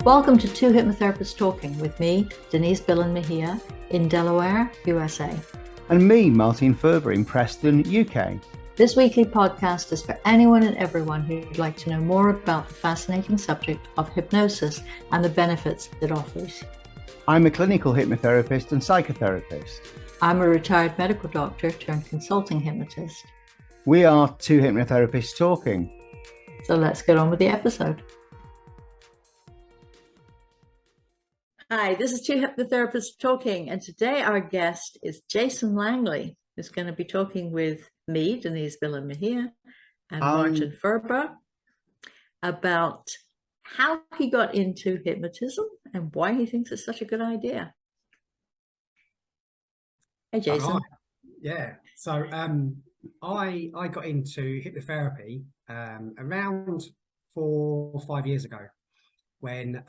Welcome to Two Hypnotherapists Talking with me, Denise Billen Mejia, in Delaware, USA. And me, Martin Ferber, in Preston, UK. This weekly podcast is for anyone and everyone who'd like to know more about the fascinating subject of hypnosis and the benefits it offers. I'm a clinical hypnotherapist and psychotherapist. I'm a retired medical doctor turned consulting hypnotist. We are Two Hypnotherapists Talking. So let's get on with the episode. Hi, this is Two Hypnotherapists Talking, and today our guest is Jason Langley, who's going to be talking with me, Denise Billen Mejia, and Martin Ferber about how he got into hypnotism and why he thinks it's such a good idea. Hey, Jason. Yeah, so I got into hypnotherapy around 4 or 5 years ago, when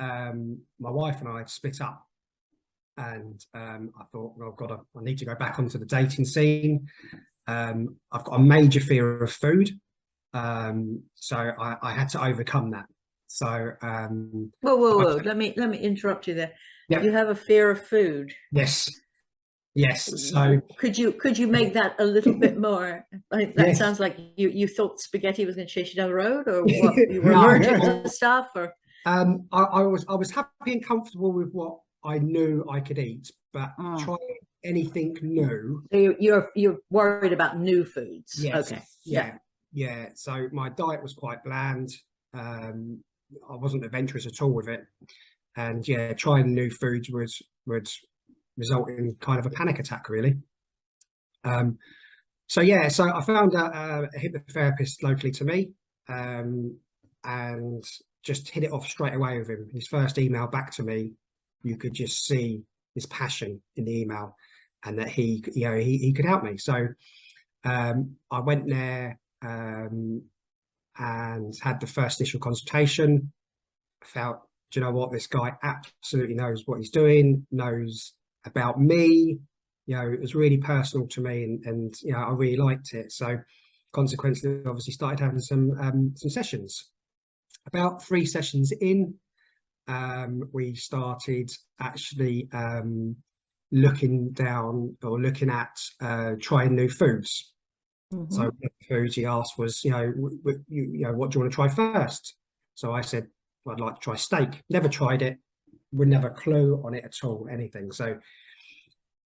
my wife and I had split up, and I thought, well, God, I need to go back onto the dating scene. I've got a major fear of food, so I had to overcome that. So whoa! Let me interrupt you there. Yep. You have a fear of food. Yes. So could you make that a little bit more? Like, that yes. Sounds like you thought spaghetti was going to chase you down the road, or what? You were allergic to stuff, or I was happy and comfortable with what I knew I could eat, but trying anything new. So you're worried about new foods. Yes. Okay. Yeah. So my diet was quite bland. I wasn't adventurous at all with it, and trying new foods would result in kind of a panic attack, really. So I found a hypnotherapist locally to me, and just hit it off straight away with him. His first email back to me, you could just see his passion in the email, and that he could help me. So I went there and had the first initial consultation. I felt, do you know what, this guy absolutely knows what he's doing, knows about me. It was really personal to me, and I really liked it. So consequently, obviously started having some sessions. About 3 sessions in, we started actually looking at trying new foods. Mm-hmm. So the foods he asked was, what do you want to try first? So I said, well, I'd like to try steak. Never tried it, would never clue on it at all, anything. So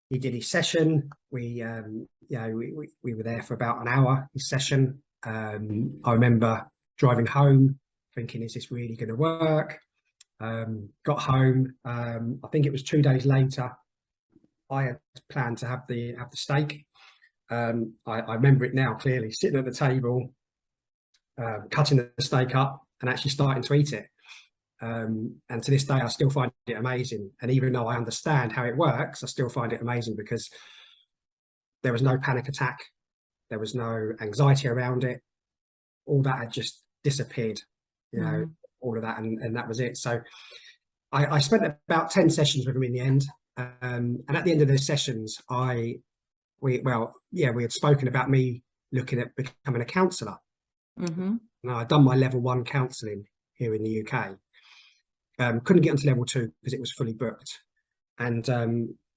he did his session. We were there for about an hour, his session. I remember driving home thinking, is this really going to work? Got home. I think it was 2 days later, I had planned to have the steak. I remember it now clearly, sitting at the table, cutting the steak up and actually starting to eat it. And to this day, I still find it amazing. And even though I understand how it works, I still find it amazing because there was no panic attack. There was no anxiety around it. All that had just disappeared, all of that. And that was it. So I spent about 10 sessions with him in the end. And at the end of those sessions, we had spoken about me looking at becoming a counsellor. Mm-hmm. And I'd done my level 1 counselling here in the UK. Couldn't get onto level 2 because it was fully booked. And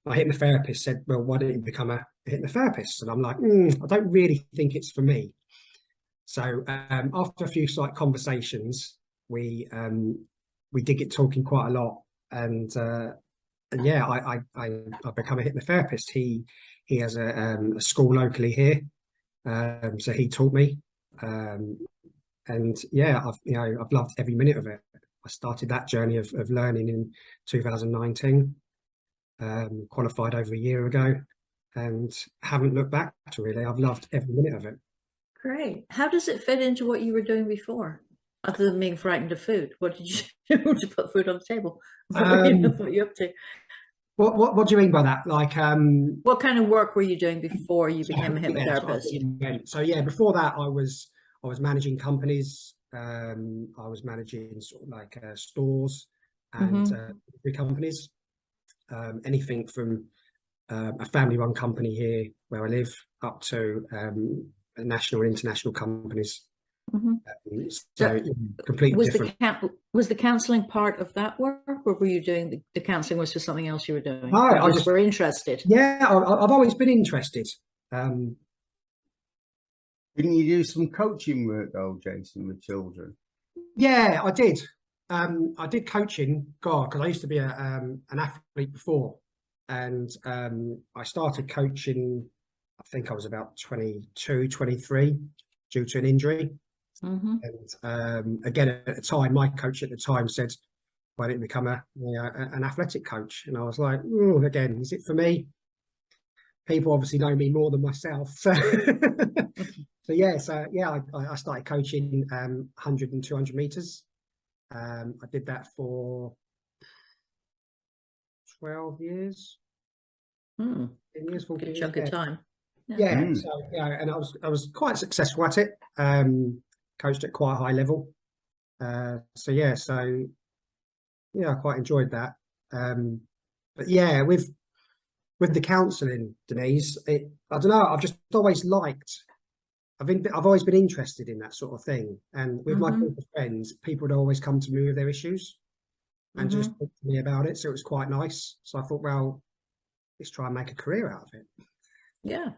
my hypnotherapist said, well, why don't you become a hypnotherapist? And I'm like, I don't really think it's for me. So after a few conversations, we did get talking quite a lot. And I become a hypnotherapist. He has a school locally here. So he taught me. I've loved every minute of it. I started that journey of learning in 2019, qualified over a year ago, and haven't looked back to really. I've loved every minute of it. Great. How does it fit into what you were doing before, other than being frightened of food? What did you do to put food on the table? What were you up to? What do you mean by that? Like, what kind of work were you doing before you became a hypnotherapist? So before that, I was managing companies. I was managing sort of like stores and companies, anything from a family-run company here where I live up to national and international companies. Mhm. So completely Was different. was the counseling part of that work, or were you doing the counseling was just something else you were doing? No, You I just just, were interested. yeah, I've always been interested. Um, Didn't you do some coaching work though, Jason, with children? yeah, I did. I did coaching, God, because I used to be an athlete before, and I started coaching. I think I was about 22, 23, due to an injury. Hmm. And again, at the time, my coach at the time said, "Why don't you become an athletic coach?" And I was like, "Oh, again, is it for me?" People obviously know me more than myself, so I started coaching 100 and 200 meters. I did that for 12 years, Hmm. 10 years, 14 Good years. chunk of time. Yeah. Yeah, Mm. so and I was quite successful at it. Coached at quite a high level. I quite enjoyed that. But yeah, with the counselling, Denise, I don't know. I've just always liked. I've always been interested in that sort of thing. And with my Hmm. group of friends, people would always come to me with their issues and just Hmm. talk to me about it. So it was quite nice. So I thought, well, let's try and make a career out of it. Yeah.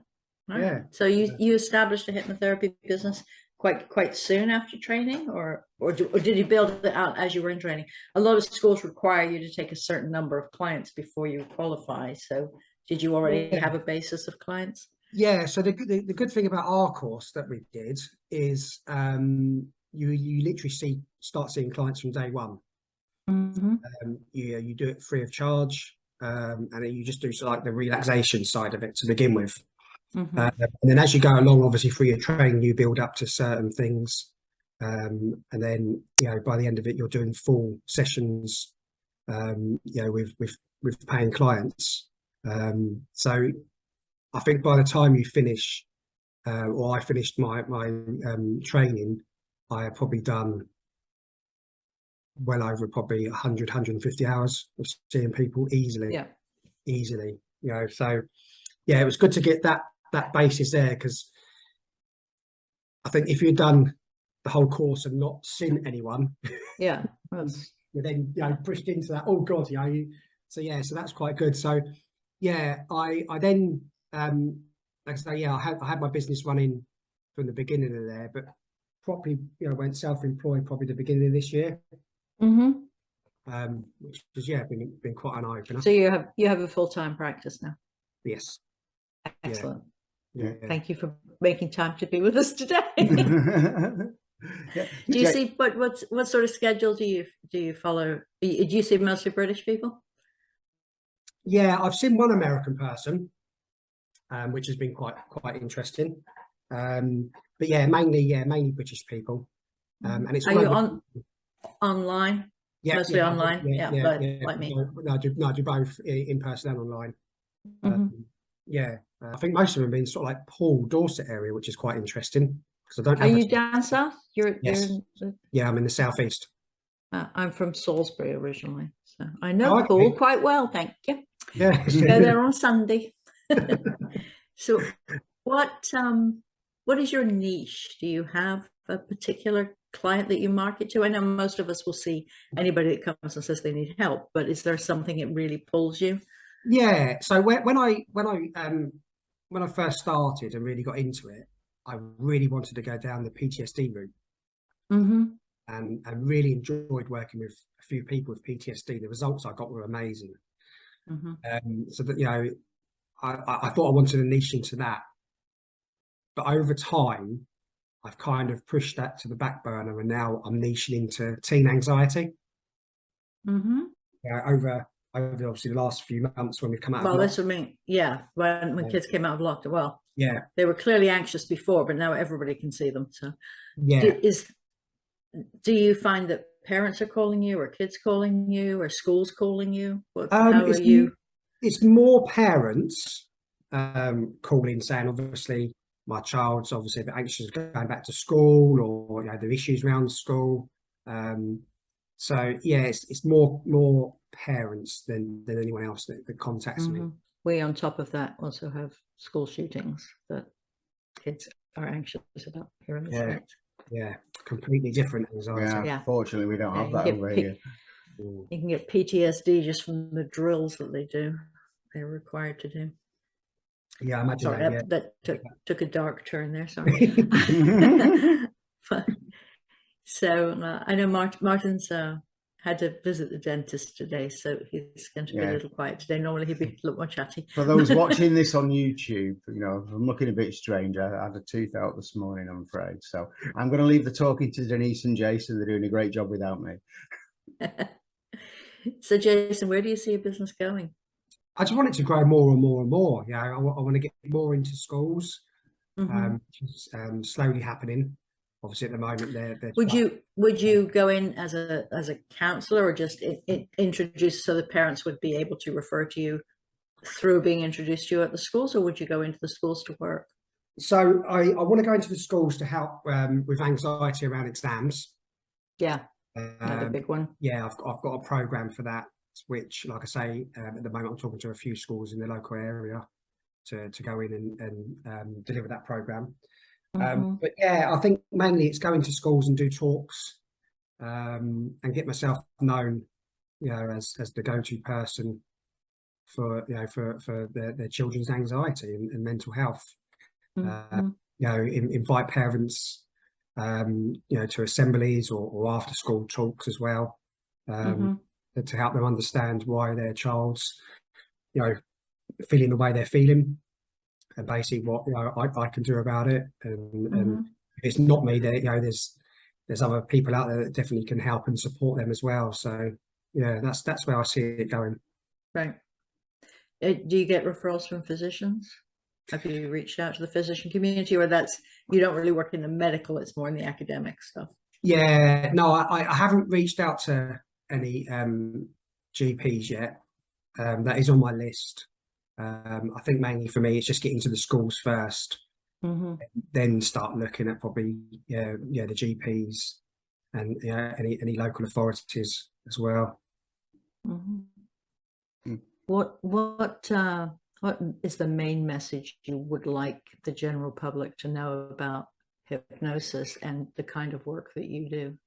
All right. Yeah. So you established a hypnotherapy business quite soon after training, or did you build it out as you were in training? A lot of schools require you to take a certain number of clients before you qualify. So did you already Yeah. have a basis of clients? Yeah. So the good thing about our course that we did is you literally start seeing clients from day one. Hmm. You do it free of charge, and then you just do like the relaxation side of it to begin with. Hmm. And then as you go along, obviously through your training, you build up to certain things. And then, by the end of it, you're doing full sessions, with paying clients. So I think by the time you finish, or I finished my training, I had probably done well over probably 100, 150 hours of seeing people easily, Yeah. easily. So yeah, it was good to get that basis there, because I think if you'd done the whole course and not seen anyone, Yeah. That's you're then pushed into that. Oh God, so that's quite good. So yeah, I then like I say, I had my business running from the beginning of there, but properly went self-employed probably the beginning of this year, hmm. which has been quite an eye opener. So you have a full-time practice now. Yes, yeah, Excellent. yeah. Thank you for making time to be with us today. Yeah. Do you see what sort of schedule do you follow? Do you see mostly British people? Yeah, I've seen one American person, which has been quite interesting. But mainly British people, and it's Are all you over. online? Yeah, Mostly yeah, online? Yeah, like me. No, I do both in person and online. Hmm. Yeah, I think most of them have been sort of like Paul, Dorset area, which is quite interesting because I don't Are have. you down south? You're Yes, yeah, I'm in the southeast. I'm from Salisbury originally, so I know Oh, Poole okay. quite well. Thank you. Yeah. Go there on Sunday. So what is your niche? Do you have a particular client that you market to? I know most of us will see anybody that comes and says they need help, but is there something that really pulls you? Yeah. So when I first started and really got into it, I really wanted to go down the PTSD route, Mm-hmm. and really enjoyed working with a few people with PTSD. The results I got were amazing. Mm-hmm. So that I thought I wanted to niche into that, but over time I've kind of pushed that to the back burner, and now I'm niching into teen anxiety. Mm-hmm. Over obviously the last few months when we've come out of Well, this lockdown. would mean, yeah, when Yeah, kids came out of lockdown, well, yeah, they were clearly anxious before, but now everybody can see them. So yeah. do you find that parents are calling you or kids calling you or schools calling you? How are you? It's more parents calling, saying obviously my child's obviously a bit anxious going back to school, or there are issues around school. So yeah, it's more parents than anyone else that contacts me. Mhm. We, on top of that, also have school shootings that kids are anxious about here in the Yeah, States. Yeah, completely different anxiety. Yeah, Yeah. fortunately, we don't Yeah, have you that get over pick- here. Mm. You can get PTSD just from the drills that they do. They're required to do. Yeah, I imagine Sorry, that. Yeah. that took a dark turn there. Sorry. But, so I know Martin's had to visit the dentist today, so he's going to be a Yeah. little quiet today. Normally he'd be a little more chatty. For those watching this on YouTube, you know, I'm looking a bit strange. I had a tooth out this morning, I'm afraid. So I'm going to leave the talking to Denise and Jason. They're doing a great job without me. So Jason, where do you see your business going? I just want it to grow more and more and more. You know, I want to get more into schools, Mhm. which is slowly happening. Obviously, at the moment, they're Would you go in as a counselor, or just introduce so the parents would be able to refer to you through being introduced to you at the schools, or would you go into the schools to work? So I want to go into the schools to help with anxiety around exams. Yeah, another big one. Yeah, I've got a program for that, which, like I say, at the moment I'm talking to a few schools in the local area to go in and deliver that program. Mhm. But yeah, I think mainly it's going to schools and do talks and get myself known, you know, as the go-to person for, you know, for their children's anxiety and mental health. Mhm. You know, invite parents, you know, to assemblies or after school talks as well, Mhm. to help them understand why their child's, you know, feeling the way they're feeling, and basically what, you know, I can do about it. And Mhm. if it's not me, there, you know, there's other people out there that definitely can help and support them as well. So yeah, that's where I see it going. Right. Do you get referrals from physicians? Have you reached out to the physician community, or that's you don't really work in the medical? It's more in the academic stuff. Yeah, no, I haven't reached out to any GPs yet. That is on my list. I think mainly for me, it's just getting to the schools first, Mhm. then start looking at probably the GPs and any local authorities as well. Mhm. Mm. What is the main message you would like the general public to know about hypnosis and the kind of work that you do?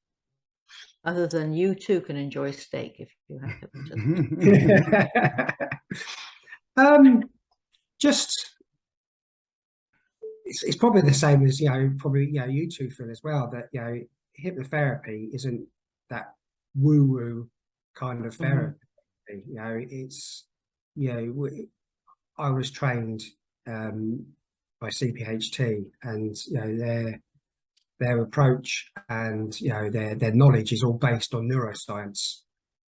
Other than you too can enjoy steak if you have hypnotism. Just it's probably the same as, you know, probably, you know, you two feel as well, that, you know, hypnotherapy isn't that woo-woo kind of therapy. You know, it's, you know, I was trained by CPHT, and, you know, their approach and, you know, their knowledge is all based on neuroscience.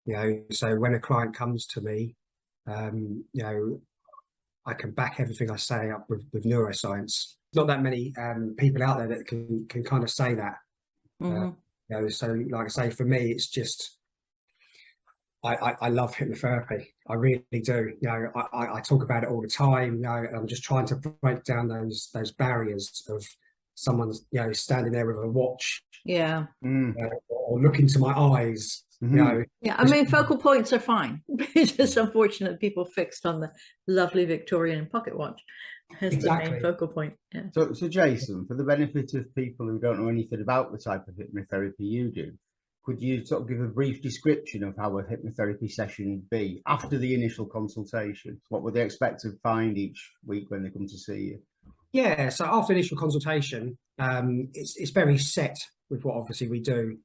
You know, so when a client comes to me, you know, I can back everything I say up with neuroscience. Not that many people out there that can kind of say that. Mhm. You know, so like I say, for me, it's just I love hypnotherapy. I really do. You know, I talk about it all the time. You know, I'm just trying to break down those barriers of someone's, you know, standing there with a watch, Yeah. or look into my eyes. You know, Yeah, I mean, focal points are fine. It's just unfortunate people fixed on the lovely Victorian pocket watch as the main exactly. focal point. Yeah. So Jason, for the benefit of people who don't know anything about the type of hypnotherapy you do, could you sort of give a brief description of how a hypnotherapy session would be after the initial consultation? What would they expect to find each week when they come to see you? Yeah, so after initial consultation, it's very set with what obviously we do.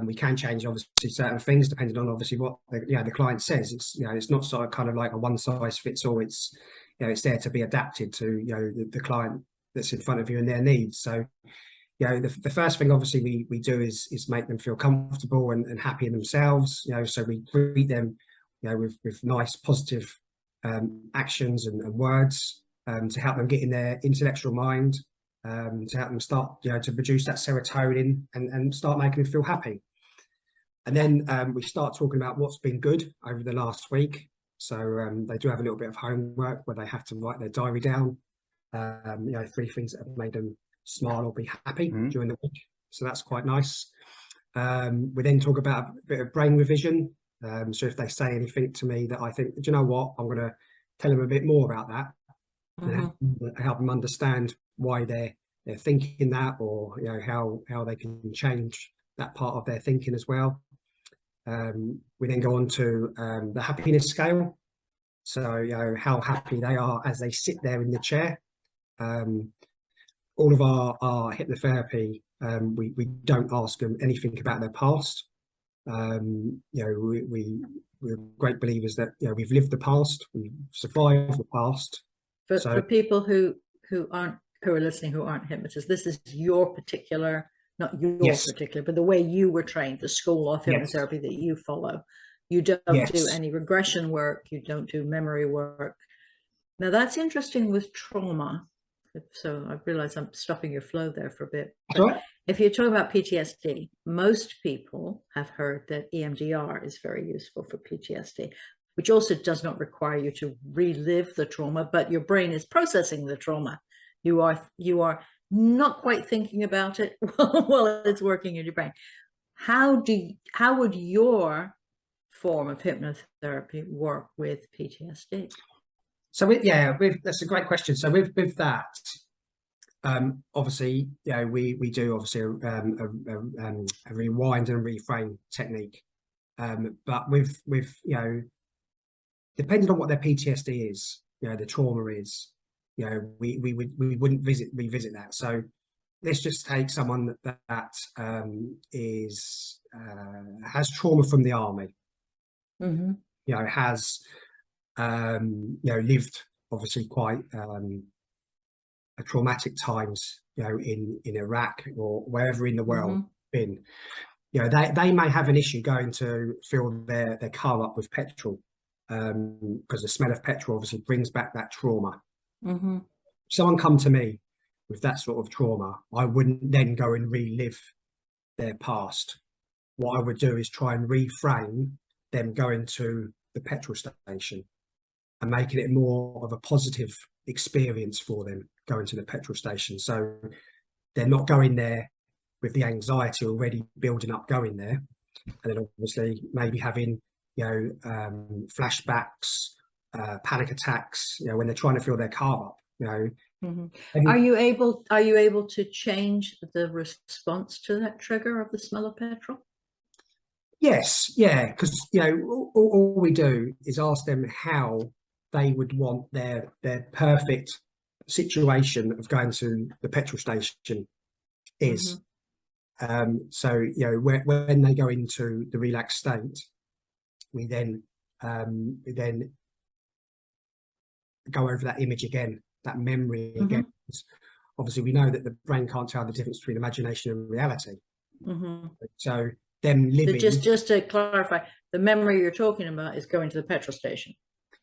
We can change obviously certain things depending on obviously what the client says. It's, you know, it's not sort of kind of like a one size fits all. It's, you know, it's there to be adapted to, you know, the client that's in front of you and their needs. So, you know, the first thing obviously we do is make them feel comfortable and happy in themselves. You know, so we greet them, you know, with nice positive actions and words to help them get in their intellectual mind, to help them start, you know, to produce that serotonin and start making them feel happy. And then we start talking about what's been good over the last week. So they do have a little bit of homework where they have to write their diary down, you know, 3 things that have made them smile or be happy during the week. So that's quite nice. We then talk about a bit of brain revision. So if they say anything to me that I think, do you know what, I'm going to tell them a bit more about that, and help them understand why they're they're thinking that, or how they can change that part of their thinking as well. We then go on to the happiness scale. So how happy they are as they sit there in the chair. All of our hypnotherapy, we don't ask them anything about their past. We're great believers that we've lived the past, we've survived the past. For people who are listening, who aren't hypnotists, this is your particular, not your Yes. particular, but the way you were trained, the school of Yes. hypnotherapy that you follow. You don't Yes. do any regression work, you don't do memory work. Now that's interesting with trauma. So I realize I'm stopping your flow there for a bit. Right. If you talk about PTSD, most people have heard that EMDR is very useful for PTSD, which also does not require you to relive the trauma, but your brain is processing the trauma. You are not quite thinking about it while it's working in your brain. How would your form of hypnotherapy work with PTSD? So that's a great question. So with that, obviously, we do obviously a rewind and reframe technique, but with depending on what their PTSD is, the trauma is, we wouldn't revisit that. So let's just take someone that has trauma from the army. Mm-hmm. Has lived obviously quite traumatic times, in Iraq or wherever in the world been. They may have an issue going to fill their car up with petrol, because the smell of petrol obviously brings back that trauma. Mm-hmm. If someone come to me with that sort of trauma, I wouldn't then go and relive their past. What I would do is try and reframe them going to the petrol station and making it more of a positive experience for them going to the petrol station. So they're not going there with the anxiety already building up going there, and then obviously maybe having flashbacks, panic attacks, when they're trying to fill their car up. Mm-hmm. Are you able to change the response to that trigger of the smell of petrol? Yes, yeah, because all we do is ask them how they would want their perfect situation of going to the petrol station is. So when they go into the relaxed state, we then go over that image again, that memory again. Obviously, we know that the brain can't tell the difference between imagination and reality. So them living. So just to clarify, the memory you're talking about is going to the petrol station,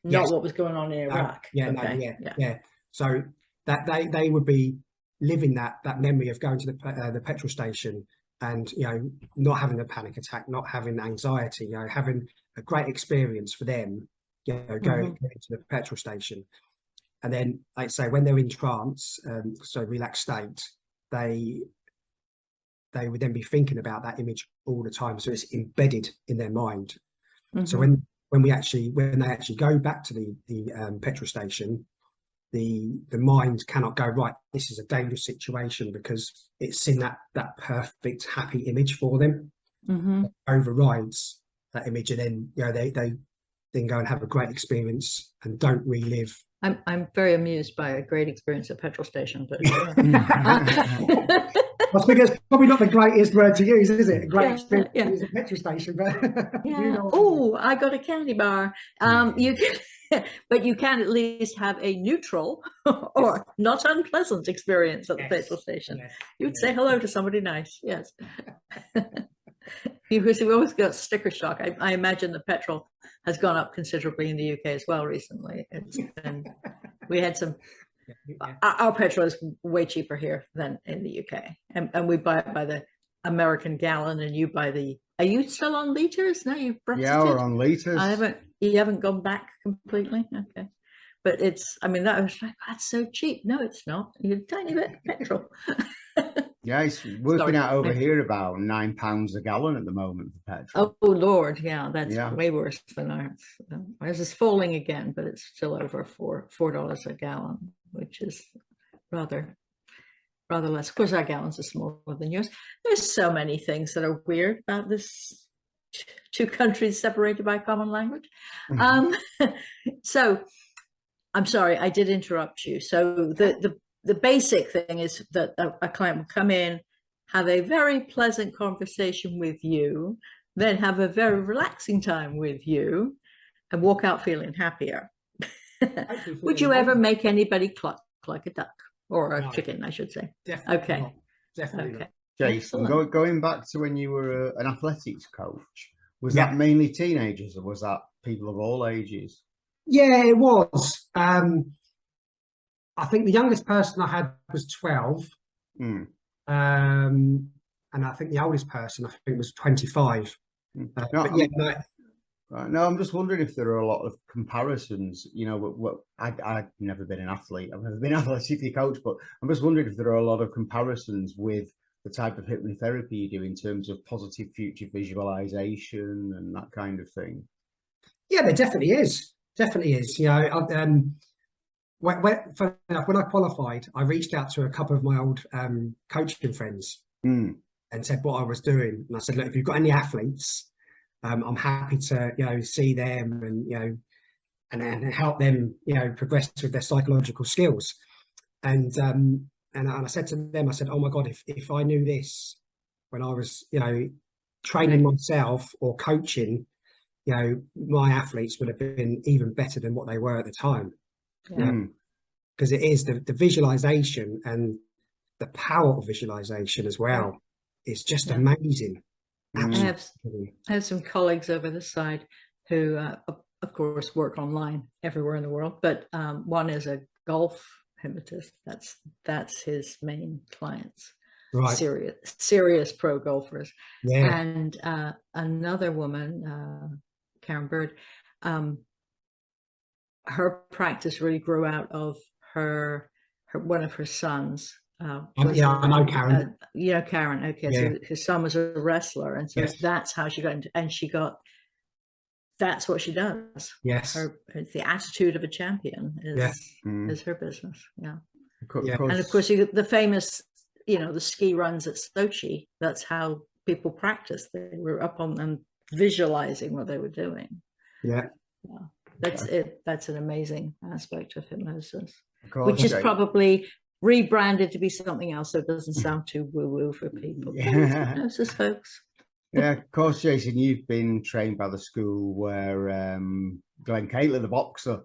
not what was going on in Iraq. So that they would be living that memory of going to the petrol station, and not having a panic attack, not having anxiety, having a great experience for them, going to the petrol station. And then, like I say, when they're in trance, so relaxed state, they would then be thinking about that image all the time, so it's embedded in their mind. So when they actually go back to the petrol station, the mind cannot go, right, this is a dangerous situation, because it's seen that perfect happy image for them. Overrides that image, and then they then go and have a great experience and don't relive. I'm very amused by a great experience at petrol station, but I think it's probably not the greatest word to use, is it? A great experience at a petrol station, but oh, I got a candy bar. You can, but you can at least have a neutral or not unpleasant experience at the petrol station. You'd say hello to somebody nice. Yes. Because we always got sticker shock. I imagine the petrol has gone up considerably in the UK as well recently. We had some. Our petrol is way cheaper here than in the UK, and we buy it by the American gallon, and you buy the. Are you still on liters? No, you've Brexited? Yeah, we're on liters. You haven't gone back completely. Okay, but it's. I mean, that was like, that's so cheap. No, it's not. You're a tiny bit of petrol. Yeah, it's working out over here about £9 a gallon at the moment for petrol. Oh Lord, yeah, that's way worse than ours. Ours is falling again, but it's still over $4 a gallon, which is rather rather less. Of course, our gallons are smaller than yours. There's so many things that are weird about this two countries separated by common language. So I'm sorry, I did interrupt you. So the basic thing is that a client will come in, have a very pleasant conversation with you, then have a very relaxing time with you, and walk out feeling happier. Would you ever make anybody cluck like a duck or a No. chicken, I should say? Definitely Okay. not. Definitely Okay. not. Jason, Excellent. going back to when you were an athletics coach, was Yeah. that mainly teenagers or was that people of all ages? Yeah, it was. I think the youngest person I had was 12. Mm. And I think the oldest person I think was 25. No, But yeah, no, no, I'm just wondering if there are a lot of comparisons. You know, I've never been an athlete. I've never been athletically coached, but I'm just wondering if there are a lot of comparisons with the type of hypnotherapy you do in terms of positive future visualization and that kind of thing. yeah, there definitely is. Definitely is. You know, when I qualified, I reached out to a couple of my old coaching friends Mm. and said what I was doing. And I said, look, if you've got any athletes, I'm happy to, you know, see them and, you know, and help them, you know, progress with their psychological skills. And I said to them, I said, oh my God, if I knew this when I was, you know, training myself or coaching, you know, my athletes would have been even better than what they were at the time. Yeah. Because it is the visualization and the power of visualization as well. It's just amazing. Absolutely. I have some colleagues over the side who, of course, work online everywhere in the world, but one is a golf hypnotist. That's his main clients. Right. Serious pro golfers. Yeah. And another woman, Karen Bird, her practice really grew out of her one of her sons. Yeah, I know Karen. You know Karen. Okay, Yeah. so his son was a wrestler, and so Yes. that's how she got into, and she got. That's what she does. Yes. It's the attitude of a champion is her business. Yeah. Yeah. And of course, the famous, you know, the ski runs at Sochi. That's how people practice. They were up on and visualizing what they were doing. Yeah. Yeah. That's it. That's an amazing aspect of hypnosis, Course, which is probably rebranded to be something else, so it doesn't sound too woo-woo for people. Yeah. Hypnosis, folks. Yeah, of course, Jason, you've been trained by the school where Glenn Caitler, the boxer,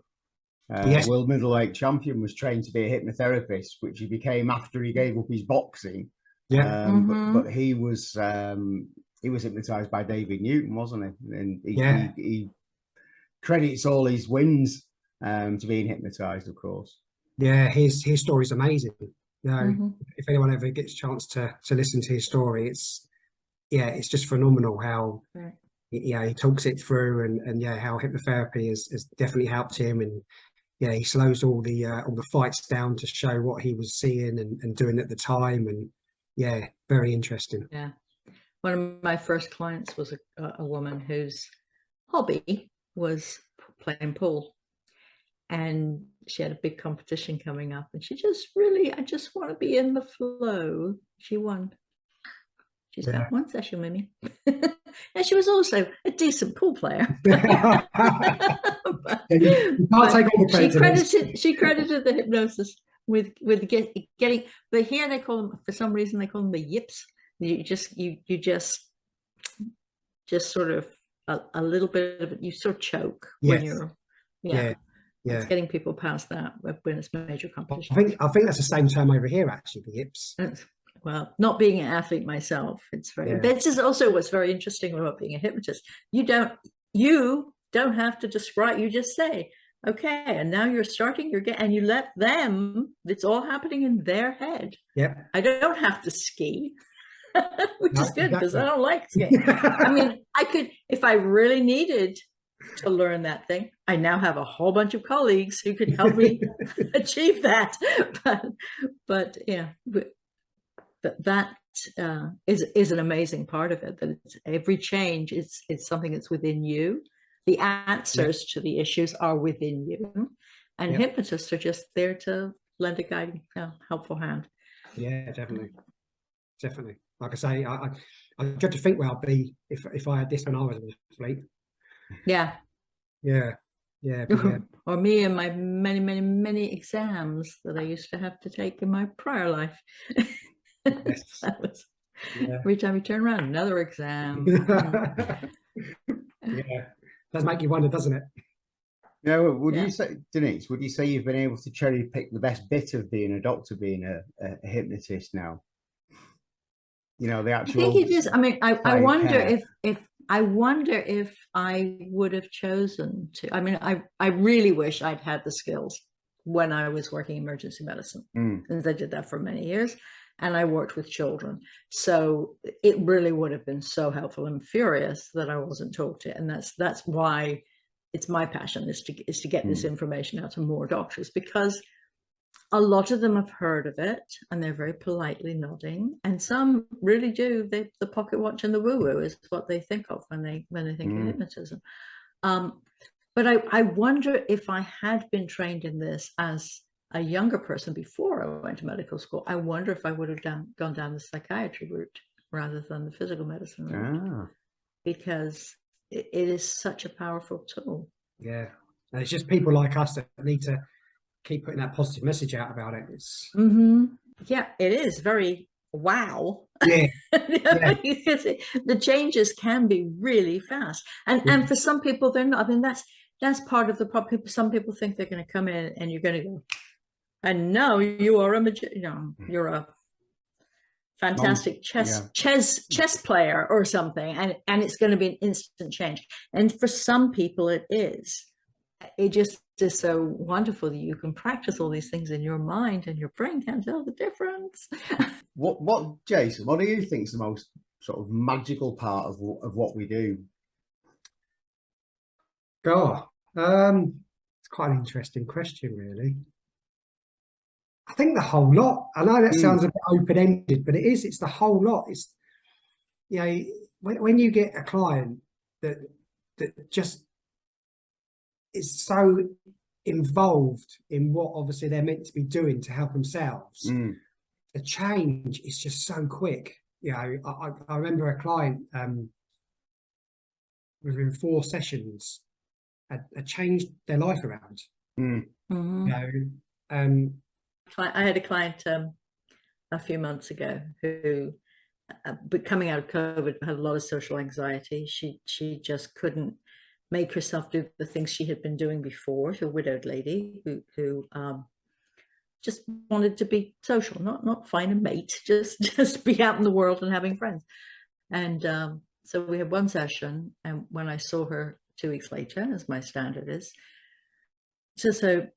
Yes. world middleweight champion, was trained to be a hypnotherapist, which he became after he gave up his boxing. Yeah. But he was hypnotized by David Newton, wasn't he? And he credits all his wins to being hypnotized, of course. Yeah, his story is amazing. You know, if anyone ever gets a chance to listen to his story, it's just phenomenal how he talks it through and how hypnotherapy has definitely helped him, and he slows all the fights down to show what he was seeing and doing at the time, and very interesting. Yeah, one of my first clients was a woman whose hobby was playing pool, and she had a big competition coming up, and she just really, I just want to be in the flow. She won. She spent one session with me. And she was also a decent pool player. You can't take all the credit. She credited the hypnosis with getting, but here they call them, for some reason they call them the yips. You just sort of a little bit of it, you sort of choke when you're it's getting people past that when it's major competition. I think that's the same term over here, actually, the yips. Well, not being an athlete myself, it's very. This is also what's very interesting about being a hypnotist. You don't have to describe. You just say, okay, and now you're starting. And you let them. It's all happening in their head. Yeah. I don't have to ski, which is good because I don't like skiing. I mean, I could if I really needed to learn that thing. I now have a whole bunch of colleagues who could help me achieve that. But yeah. That is an amazing part of it, that every change it's something that's within you. The answers to the issues are within you, and hypnotists are just there to lend a guiding, helpful hand. Yeah, definitely. Definitely. Like I say, I dread to think where I'd be if I had this when I was in the fleet. Yeah. Yeah. Yeah. But yeah. Or me and my many, many, many exams that I used to have to take in my prior life. Yes. That was Yeah. every time you turn around, another exam. Yeah. Does make you wonder, doesn't it? Now, would Yeah. you say, Denise, would you say you've been able to cherry pick the best bit of being a doctor, being a hypnotist now? You know, the I think actual it is. I mean, I client wonder care. if I wonder if I would have chosen to. I mean, I really wish I'd had the skills when I was working emergency medicine, since I did that for many years, and I worked with children. So it really would have been so helpful. I'm furious that I wasn't taught it, and that's why it's my passion is to get this information out to more doctors, because a lot of them have heard of it and they're very politely nodding, and some really do. The pocket watch and the woo-woo is what they think of when they think of hypnotism. But I wonder if I had been trained in this as a younger person before I went to medical school, I wonder if I would have gone down the psychiatry route rather than the physical medicine route, because it is such a powerful tool. Yeah. And it's just people like us that need to keep putting that positive message out about it. It's yeah, it is very wow. yeah. The changes can be really fast, and for some people they're not. I mean, that's part of the problem. Some people think they're going to come in and you're going to go, and now you are you're a fantastic chess player or something, and it's going to be an instant change. And for some people it is. It just is so wonderful that you can practice all these things in your mind and your brain can't tell the difference. What, Jason, what do you think is the most sort of magical part of what we do? It's quite an interesting question, really. I think the whole lot. I know that sounds a bit open-ended, but it's the whole lot. It's, you know, when you get a client that just is so involved in what obviously they're meant to be doing to help themselves, the change is just so quick. You know, I remember a client within 4 sessions had changed their life around. You know, I had a client a few months ago who, but coming out of COVID, had a lot of social anxiety. She just couldn't make herself do the things she had been doing before. She's a widowed lady who just wanted to be social, not find a mate, just be out in the world and having friends. And so we had one session, and when I saw her 2 weeks later, as my standard is, so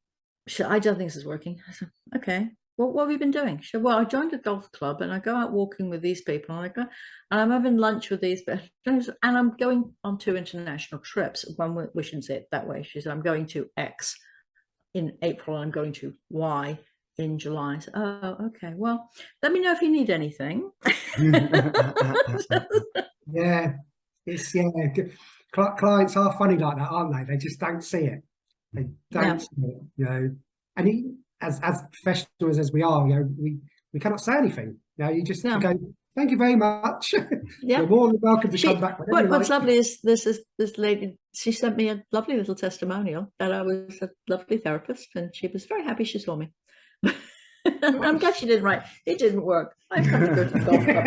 I don't think this is working. I said, okay, well, what have you been doing? She said, well, I joined a golf club and I go out walking with these people, and I'm having lunch with these people, and I'm going on 2 international trips. We shouldn't say it that way. She said, I'm going to X in April and I'm going to Y in July. So, oh, okay. Well, let me know if you need anything. Yeah, it's clients are funny like that, aren't they? They just don't see it. They don't see it, you know. And as professionals as we are, you know, we cannot say anything. You know, you just go, thank you very much. You're more than welcome to come back. What's lovely is this lady, she sent me a lovely little testimonial that I was a lovely therapist, and she was very happy she saw me. I'm glad she didn't write, it didn't work, I've got to go to the golf club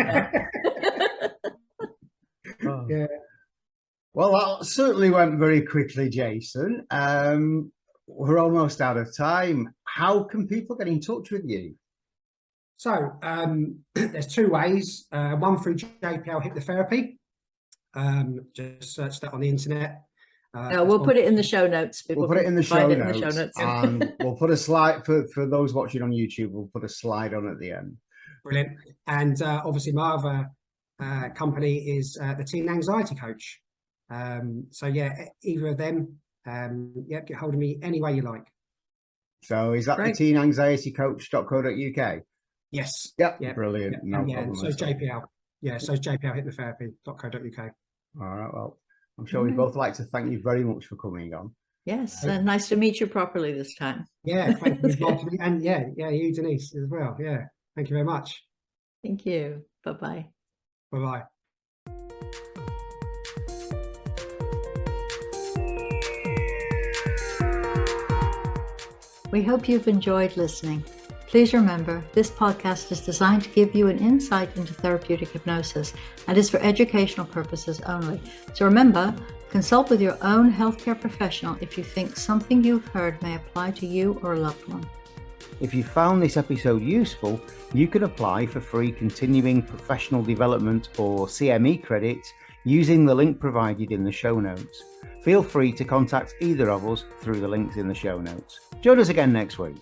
now. Yeah. Well, that certainly went very quickly, Jason. We're almost out of time. How can people get in touch with you? So there's 2 ways. One through JPL Hypnotherapy. Just search that on the internet. We'll put it in the show notes. We'll put it in the show notes, and we'll put a slide for those watching on YouTube. We'll put a slide on at the end. Brilliant. And obviously my other company is the Teen Anxiety Coach. So yeah, either of them, get hold of me any way you like. So is that the teenanxietycoach.co.uk? Yes. Yep. Brilliant. No problem. So JPL. Yeah, so jplhypnotherapy.co.uk. All right. Well, I'm sure we'd both like to thank you very much for coming on. Yes, nice to meet you properly this time. Yeah, thank you. And you, Denise, as well. Yeah. Thank you very much. Thank you. Bye-bye. Bye-bye. We hope you've enjoyed listening. Please remember, this podcast is designed to give you an insight into therapeutic hypnosis and is for educational purposes only. So remember, consult with your own healthcare professional if you think something you've heard may apply to you or a loved one. If you found this episode useful, you can apply for free continuing professional development or CME credits using the link provided in the show notes. Feel free to contact either of us through the links in the show notes. Join us again next week.